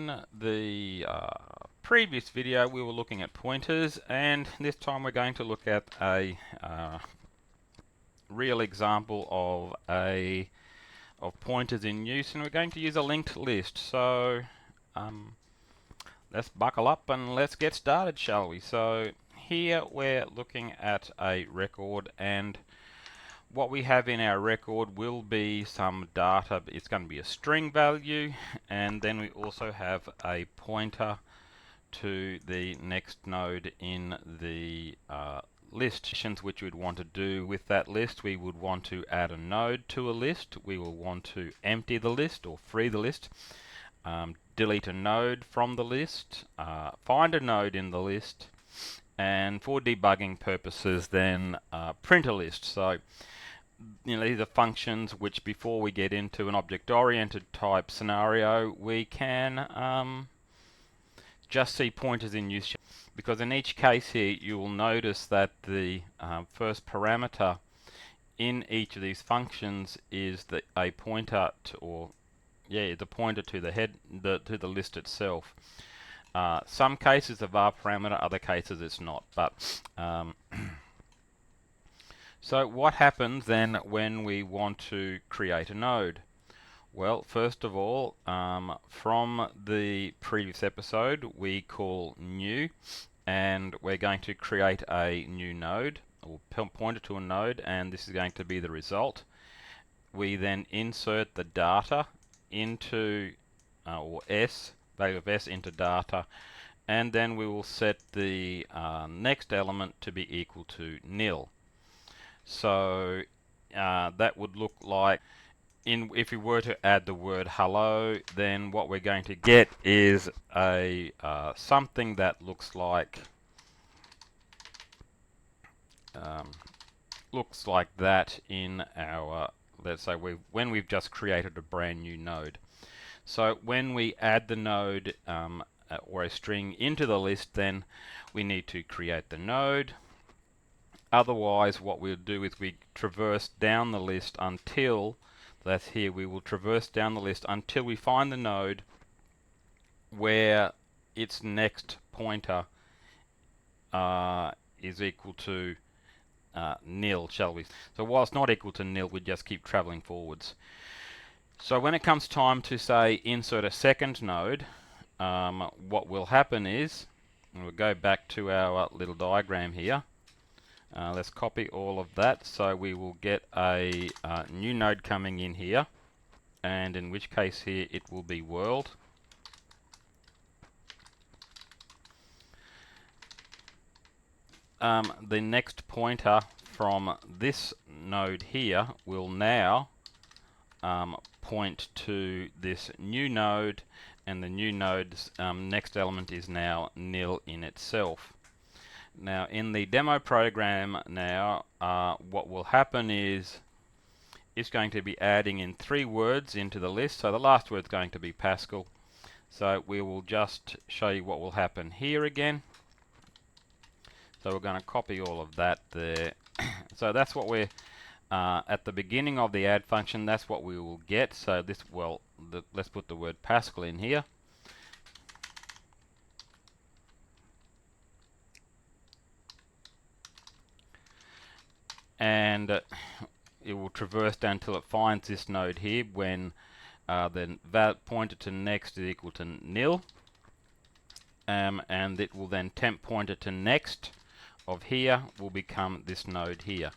In the previous video we were looking at pointers, and this time we're going to look at a real example of pointers in use, and we're going to use a linked list. So let's buckle up and let's get started, shall we? So here we're looking at a record, and what we have in our record will be some data. It's going to be a string value, and then we also have a pointer to the next node in the list. Which we'd want to do with that list: we would want to add a node to a list, we will want to empty the list or free the list, delete a node from the list, find a node in the list, and for debugging purposes then print a list. So these are functions which, before we get into an object-oriented type scenario, we can just see pointers in use, because in each case here you will notice that the first parameter in each of these functions is a pointer to, the pointer to the head, to the list itself. Some cases a var parameter, other cases it's not. But so what happens then when we want to create a node? Well, first of all, from the previous episode, we call new, and we're going to create a new node, or pointer to a node, and this is going to be the result. We then insert the data into, or value of s into data, and then we will set the next element to be equal to nil. So that would look like, if we were to add the word hello, then what we're going to get is a something that looks like that in our, let's say when we've just created a brand new node. So when we add the node or a string into the list, then we need to create the node. Otherwise, what we'll do is we traverse down the list until, that's here, we will traverse down the list until we find the node where its next pointer is equal to nil, shall we? So while it's not equal to nil, we just keep traveling forwards. So when it comes time to, say, insert a second node, what will happen is, we'll go back to our little diagram here. Let's copy all of that. So we will get a new node coming in here, and in which case here it will be world. The next pointer from this node here will now point to this new node, and the new node's next element is now nil in itself. Now in the demo program now, what will happen is it's going to be adding in 3 words into the list. So the last word is going to be Pascal. So we will just show you what will happen here again. So we're going to copy all of that there. So that's what we're at the beginning of the add function, that's what we will get. So this, well, let's put the word Pascal in here. And it will traverse down until it finds this node here, when the pointer to next is equal to nil, and it will then temp pointer to next of here will become this node here.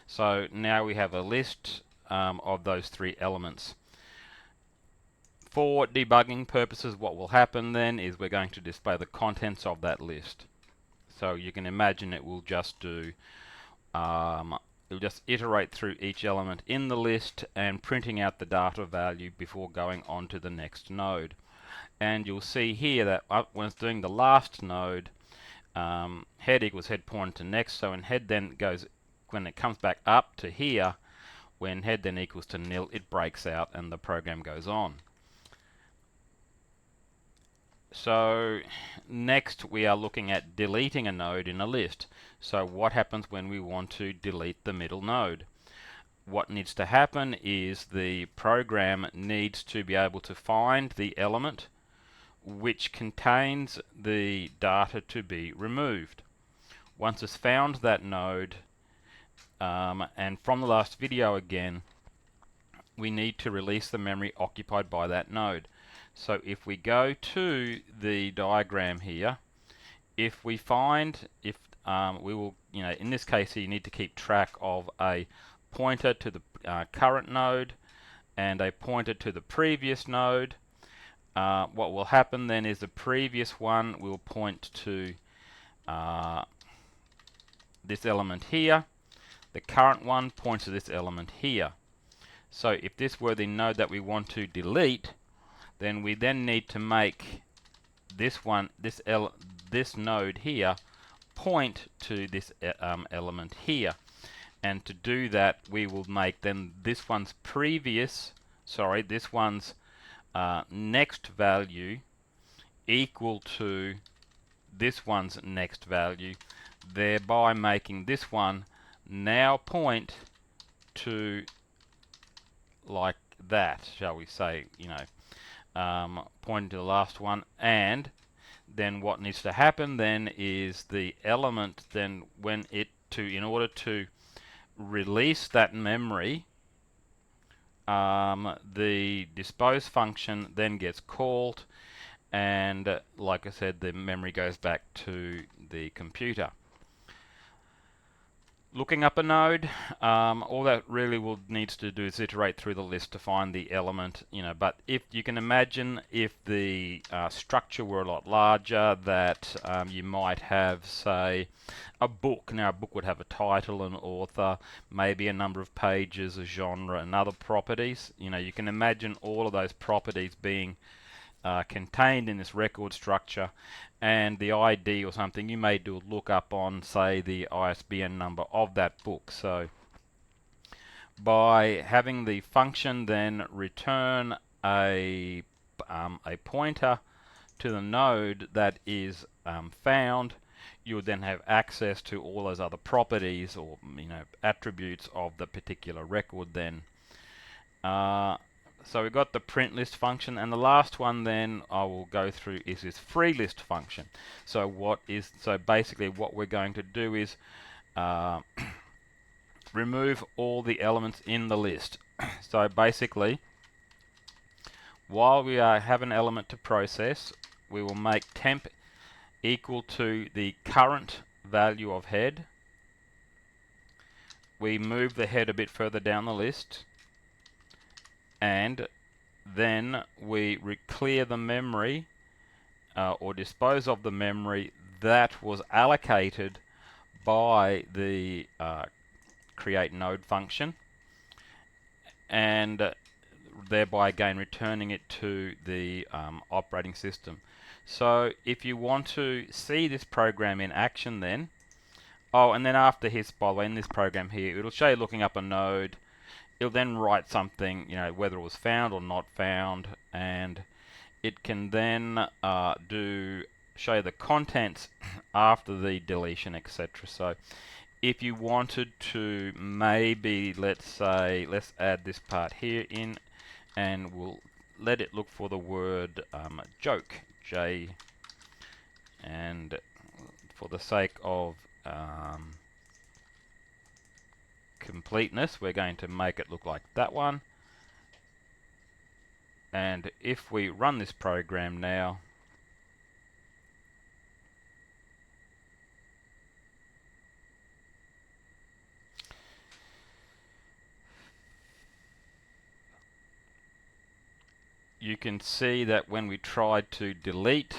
So now we have a list of those 3 elements. For debugging purposes, what will happen then is we're going to display the contents of that list. So you can imagine it will just do it'll just iterate through each element in the list and printing out the data value before going on to the next node. And you'll see here that when it's doing the last node, head equals head pointer to next. So when head then goes, when it comes back up to here, when head then equals to nil, it breaks out and the program goes on. So next we are looking at deleting a node in a list. So what happens when we want to delete the middle node? What needs to happen is the program needs to be able to find the element which contains the data to be removed. Once it's found that node, and from the last video again, we need to release the memory occupied by that node. So if we go to the diagram here, if we find, we will, in this case you need to keep track of a pointer to the current node and a pointer to the previous node. What will happen then is the previous one will point to this element here. The current one points to this element here. So if this were the node that we want to delete, then we then need to make this one, this node here, point to this element here. And to do that, we will make then this one's next value equal to this one's next value, thereby making this one now point to like that, shall we say, pointing to the last one. And then what needs to happen then is the element then in order to release that memory, the dispose function then gets called, and like I said, the memory goes back to the computer. Looking up a node, all that really needs to do is iterate through the list to find the element, but if you can imagine, if the structure were a lot larger, that you might have, say, a book. Now a book would have a title, an author, maybe a number of pages, a genre, and other properties. You can imagine all of those properties being contained in this record structure, and the ID or something, you may do a lookup on, say, the ISBN number of that book. So by having the function then return a pointer to the node that is found, you would then have access to all those other properties or attributes of the particular record then. So we've got the print list function, and the last one then I will go through is this free list function. So basically what we're going to do is remove all the elements in the list. So basically, while we have an element to process, we will make temp equal to the current value of head. We move the head a bit further down the list, and then we clear the memory or dispose of the memory that was allocated by the create node function, and thereby again returning it to the operating system. So if you want to see this program in action then, and then after his, by the way, in this program here, it'll show you looking up a node. It'll then write something, whether it was found or not found, and it can then show you the contents after the deletion, etc. So if you wanted to maybe, let's add this part here in, and we'll let it look for the word joke, J, and for the sake of completeness, we're going to make it look like that one. And if we run this program now, you can see that when we tried to delete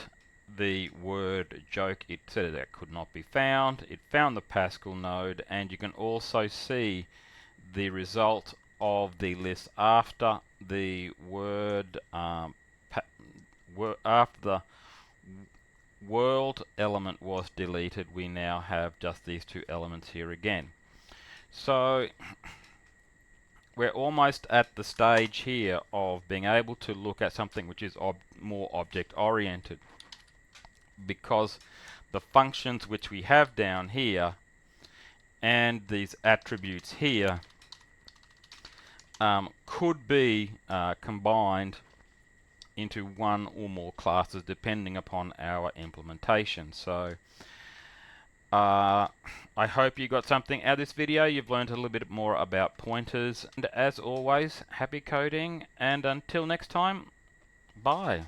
the word joke, it said that could not be found. It found the Pascal node, and you can also see the result of the list after the word after the world element was deleted. We now have just these two elements here again. So we're almost at the stage here of being able to look at something which is more object oriented, because the functions which we have down here and these attributes here could be combined into one or more classes depending upon our implementation. So I hope you got something out of this video. You've learned a little bit more about pointers. And as always, happy coding, and until next time, bye.